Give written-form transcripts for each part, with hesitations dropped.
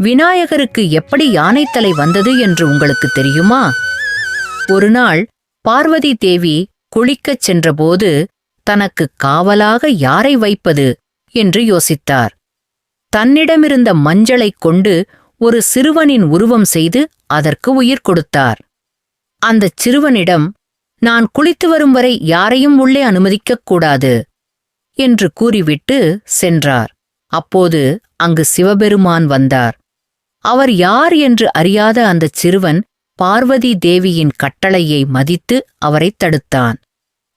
விநாயகருக்கு எப்படி யானைத்தலை வந்தது என்று உங்களுக்கு தெரியுமா? ஒருநாள் பார்வதி தேவி குளிக்கச் சென்றபோது தனக்கு காவலாக யாரை வைப்பது என்று யோசித்தார். தன்னிடமிருந்த மஞ்சளைக் கொண்டு ஒரு சிறுவனின் உருவம் செய்து அதற்கு உயிர் கொடுத்தார். அந்தச் சிறுவனிடம், நான் குளித்து வரும் வரை யாரையும் உள்ளே அனுமதிக்கக் கூடாது என்று கூறிவிட்டு சென்றார். அப்போது அங்கு சிவபெருமான் வந்தார். அவர் யார் என்று அறியாத அந்தச் சிறுவன் பார்வதி தேவியின் கட்டளையை மதித்து அவரைத் தடுத்தான்.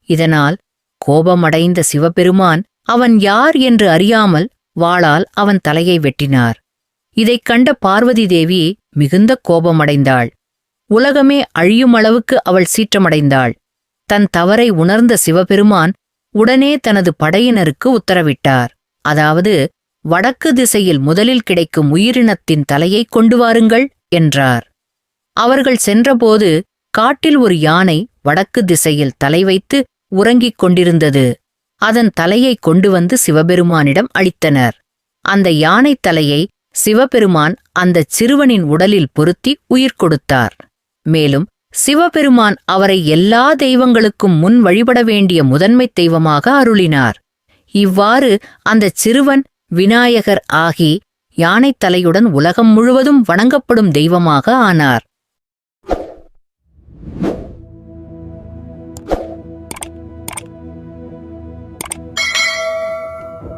இதனால் கோபமடைந்த சிவபெருமான் அவன் யார் என்று அறியாமல் வாளால் அவன் தலையை வெட்டினார். இதைக் கண்ட பார்வதி தேவி மிகுந்த கோபமடைந்தாள். உலகமே அழியுமளவுக்கு அவள் சீற்றமடைந்தாள். தன் தவறை உணர்ந்த சிவபெருமான் உடனே தனது படையினருக்கு உத்தரவிட்டார். அதாவது, வடக்கு திசையில் முதலில் கிடைக்கும் உயிரினத்தின் தலையை கொண்டு வாருங்கள் என்றார். அவர்கள் சென்றபோது காட்டில் ஒரு யானை வடக்கு திசையில் தலை வைத்து உறங்கிக் கொண்டிருந்தது. அதன் தலையை கொண்டு வந்து சிவபெருமானிடம் அளித்தனர். அந்த யானை தலையை சிவபெருமான் அந்தச் சிறுவனின் உடலில் பொருத்தி உயிர் கொடுத்தார். மேலும் சிவபெருமான் அவரை எல்லா தெய்வங்களுக்கும் முன் வழிபட வேண்டிய முதன்மைத் தெய்வமாக அருளினார். இவ்வாறு அந்தச் சிறுவன் விநாயகர் ஆகி யானைத் தலையுடன் உலகம் முழுவதும் வணங்கப்படும் தெய்வமாக ஆனார்.